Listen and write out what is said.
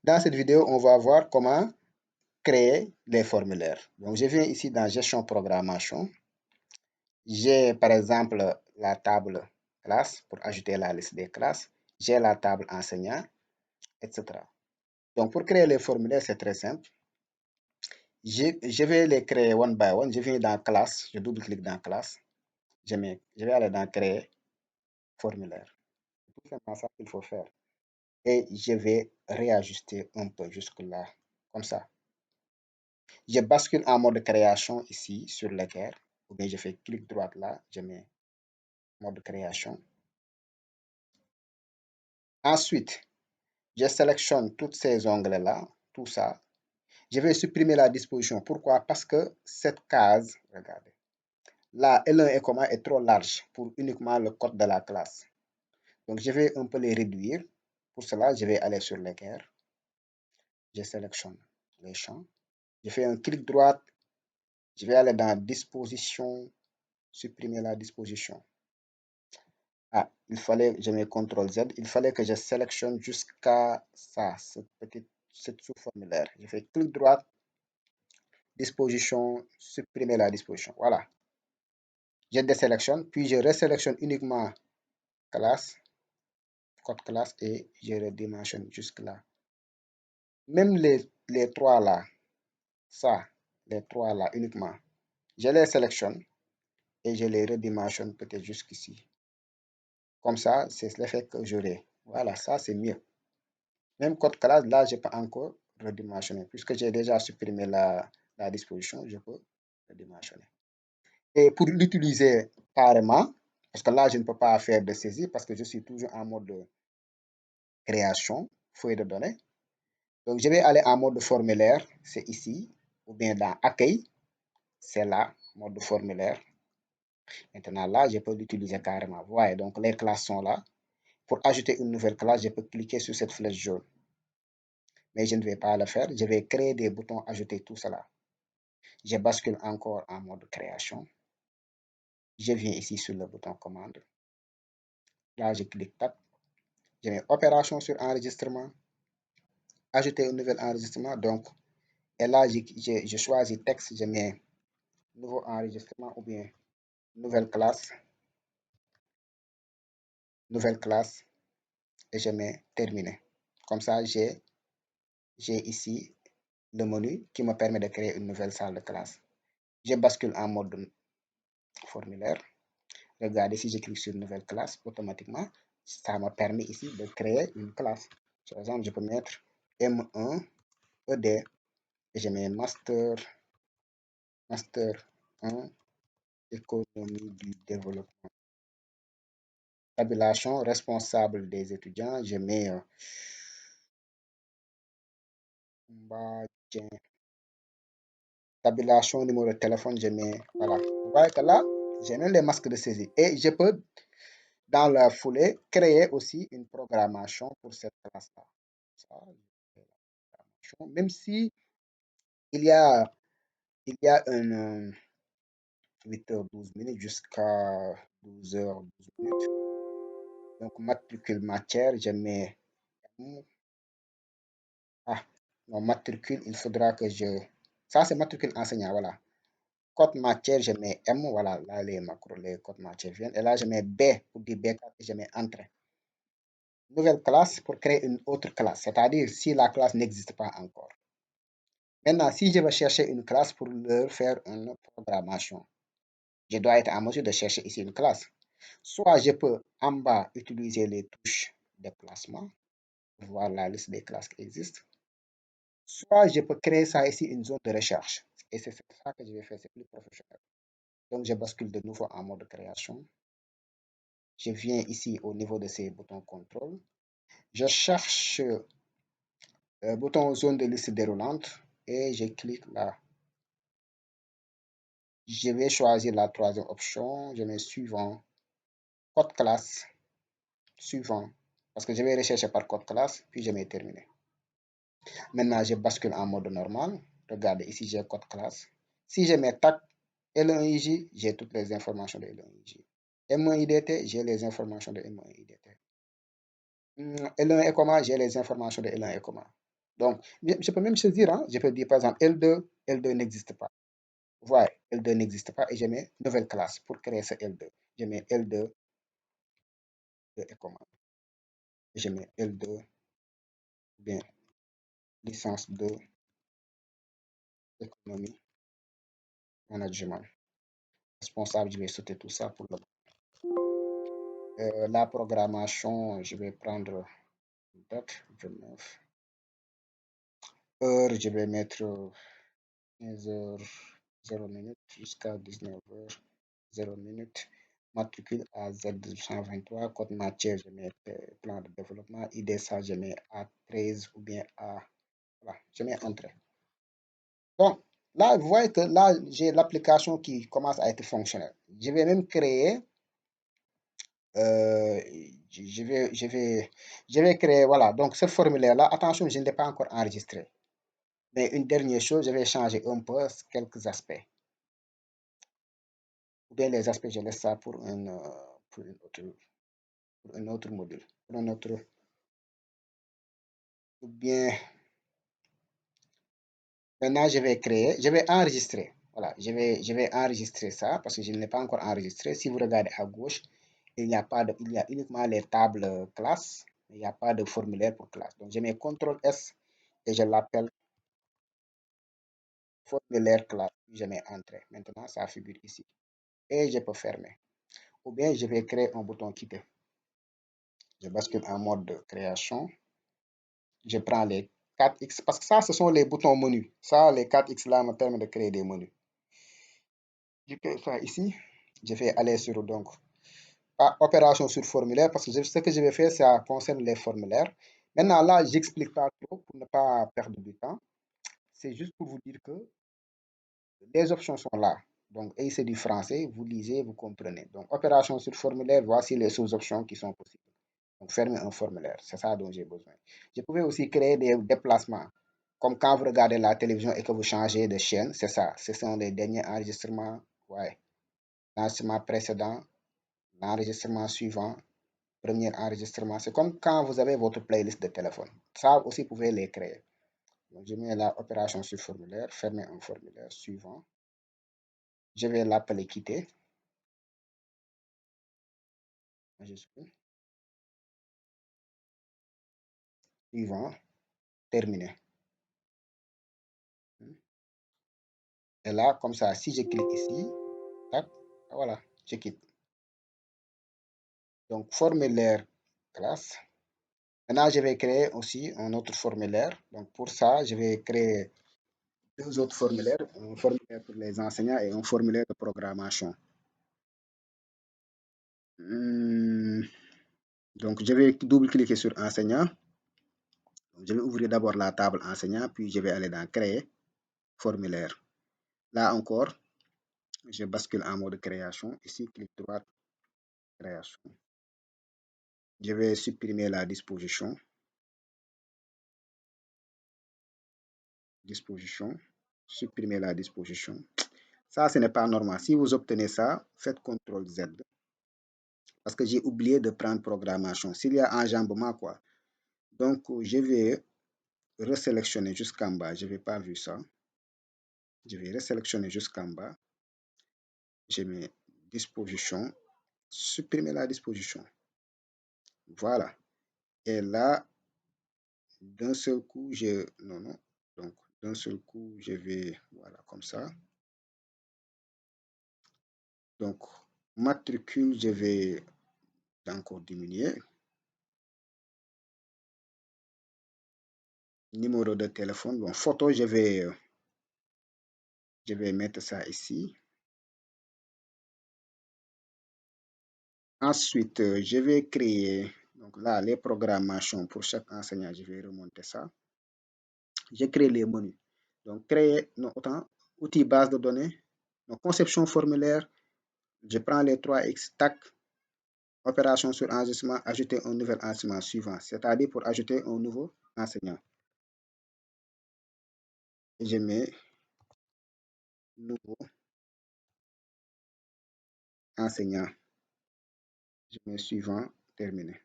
Dans cette vidéo, on va voir comment créer les formulaires. Donc, je viens ici dans gestion programmation. J'ai par exemple la table classe pour ajouter la liste des classes. J'ai la table enseignant, etc. Donc, pour créer les formulaires, c'est très simple. Je vais les créer one by one. Je viens dans classe, je double-clique dans classe. Je vais aller dans créer formulaire. C'est tout simplement ça qu'il faut faire. Et je vais réajuster un peu jusque-là, comme ça. Je bascule en mode création ici sur l'équerre, ou bien je fais clic droit là, je mets mode création. Ensuite, je sélectionne tous ces onglets-là, tout ça. Je vais supprimer la disposition. Pourquoi? Parce que cette case, regardez, là, L1 et comma est trop large pour uniquement le code de la classe. Donc, je vais un peu les réduire. Pour cela, je vais aller sur l'équerre. Je sélectionne les champs. Je fais un clic droit. Je vais aller dans disposition, supprimer la disposition. Ah, il fallait, je mets CTRL Z, il fallait que je sélectionne jusqu'à ça, cette sous-formulaire. Je fais clic droit, disposition, supprimer la disposition. Voilà. Je désélectionne, puis je resélectionne uniquement classe, code classe et je redimensionne jusque là. Même les trois là, ça, les trois là uniquement, je les sélectionne et je les redimensionne peut-être jusqu'ici. Comme ça, c'est l'effet que j'aurai. Voilà, ça c'est mieux. Même code classe, là, je peux encore redimensionner. Puisque j'ai déjà supprimé la disposition, je peux redimensionner. Et pour l'utiliser carrément, parce que là, je ne peux pas faire de saisie parce que je suis toujours en mode de création, feuille de données. Donc, je vais aller en mode formulaire, c'est ici, ou bien dans accueil, c'est là, mode formulaire. Maintenant, là, je peux l'utiliser carrément. Vous voyez, donc les classes sont là. Pour ajouter une nouvelle classe, je peux cliquer sur cette flèche jaune. Mais je ne vais pas le faire. Je vais créer des boutons, ajouter tout cela. Je bascule encore en mode création. Je viens ici sur le bouton commande. Là, je clique tape. Je mets opération sur enregistrement. Ajouter un nouvel enregistrement. Donc, et là, je choisis texte. Je mets nouveau enregistrement ou bien nouvelle classe. Nouvelle classe. Et je mets terminé. Comme ça, j'ai ici le menu qui me permet de créer une nouvelle salle de classe. Je bascule en mode formulaire. Regardez, si je clique sur nouvelle classe, automatiquement, ça me permet ici de créer une classe. Par exemple, je peux mettre M1 ED et je mets master 1 économie du développement. Tabulation responsable des étudiants, je mets tabulation numéro de téléphone, je mets, voilà. Vous voyez que là, j'ai même les masques de saisie et je peux dans la foulée créer aussi une programmation pour cette classe-là. Même si il y a, il y a un 8h12 jusqu'à 12h12. Donc, matricule matière, je mets. Ah, non, matricule, il faudra que je. Ça, c'est matricule enseignant, voilà. Code matière, je mets M, voilà, là, les macros, les codes matière viennent. Et là, je mets B pour dire B4 et je mets entrée. Nouvelle classe pour créer une autre classe, c'est-à-dire si la classe n'existe pas encore. Maintenant, si je veux chercher une classe pour leur faire une programmation, je dois être en mesure de chercher ici une classe. Soit je peux en bas utiliser les touches de placement pour voir la liste des classes qui existent. Soit je peux créer ça ici une zone de recherche. Et c'est ça que je vais faire, c'est plus professionnel. Donc je bascule de nouveau en mode création. Je viens ici au niveau de ces boutons contrôle. Je cherche le bouton zone de liste déroulante et je clique là. Je vais choisir la troisième option. Je mets suivant. Code classe. Suivant. Parce que je vais rechercher par code classe, puis je mets terminé. Maintenant, je bascule en mode normal. Regardez, ici, j'ai code classe. Si je mets TAC L1IJ, j'ai toutes les informations de L1IJ. M1IDT, j'ai les informations de M1IDT. L1 ECOMA, j'ai les informations de L1 ECOMA. Donc, je peux même choisir, hein, je peux dire par exemple L2, L2 n'existe pas. Voilà, L2 n'existe pas et je mets nouvelle classe pour créer ce L2. Je mets L2 et commande. Je mets L2, bien, licence 2, économie, management. Responsable, je vais sauter tout ça pour le la programmation, je vais prendre date 29 heure, je vais mettre 15h 0 minutes jusqu'à 19h 0 minutes. Matricule à Z123, code matière, je mets plan de développement, ID ça, je mets A13 ou bien A, voilà, je mets entrée. Donc, là, vous voyez que là, j'ai l'application qui commence à être fonctionnelle. Je vais même créer, euh, je vais créer, voilà, donc ce formulaire-là, attention, je ne l'ai pas encore enregistré. Mais une dernière chose, je vais changer un peu quelques aspects. Ou bien les aspects, je laisse ça pour un autre module, pour un autre, ou bien maintenant je vais créer, je vais enregistrer. Voilà, je vais enregistrer ça parce que je ne l'ai pas encore enregistré. Si vous regardez à gauche, il n'y a pas de, il y a uniquement les tables classe, mais il n'y a pas de formulaire pour classe. Donc je mets CTRL S et je l'appelle formulaire classe. Je mets entrée. Maintenant, ça figure ici. Et je peux fermer. Ou bien je vais créer un bouton quitter. Je bascule en mode de création. Je prends les 4X parce que ça, ce sont les boutons menus. Ça, les 4X là me permettent de créer des menus. Je fais ça ici. Je vais aller sur donc opération sur formulaire parce que ce que je vais faire, ça concerne les formulaires. Maintenant, là, j'explique pas trop pour ne pas perdre du temps. C'est juste pour vous dire que les options sont là. Donc, et c'est du français, vous lisez, vous comprenez. Donc, opération sur formulaire, voici les sous-options qui sont possibles. Donc, fermer un formulaire, c'est ça dont j'ai besoin. Je pouvais aussi créer des déplacements, comme quand vous regardez la télévision et que vous changez de chaîne, c'est ça. Ce sont les derniers enregistrements, ouais. L'enregistrement précédent, l'enregistrement suivant, premier enregistrement. C'est comme quand vous avez votre playlist de téléphone. Ça aussi, vous pouvez les créer. Donc, je mets la opération sur formulaire, fermer un formulaire suivant. Je vais l'appeler quitter. Suivant, terminé. Et là, comme ça, si je clique ici, tac, voilà, je quitte. Donc, formulaire classe. Maintenant, je vais créer aussi un autre formulaire. Donc, pour ça, je vais créer deux autres formulaires. Un formulaire pour les enseignants et un formulaire de programmation. Donc, je vais double-cliquer sur enseignant. Donc, je vais ouvrir d'abord la table enseignant, puis je vais aller dans créer, formulaire. Là encore, je bascule en mode création. Ici, clic droit, création. Je vais supprimer la disposition. Supprimer la disposition. Ça, ce n'est pas normal. Si vous obtenez ça, faites CTRL Z. Parce que j'ai oublié de prendre programmation. S'il y a enjambement, quoi. Donc, je vais resélectionner jusqu'en bas. Je n'avais pas vu ça. Je vais resélectionner jusqu'en bas. Je mets disposition. Supprimer la disposition. Voilà. Et là, d'un seul coup, non. Donc, d'un seul coup, je vais, voilà, comme ça. Donc, matricule, je vais encore diminuer. Numéro de téléphone, bon, photo, je vais mettre ça ici. Ensuite, je vais créer, donc là, les programmations pour chaque enseignant, je vais remonter ça. Je crée les menus. Donc, créer, non, autant, outils base de données, donc conception formulaire, je prends les 3X, tac, opération sur enregistrement, ajouter un nouvel enseignement suivant, c'est-à-dire pour ajouter un nouveau enseignant. Et je mets nouveau enseignant. Je mets suivant, terminé.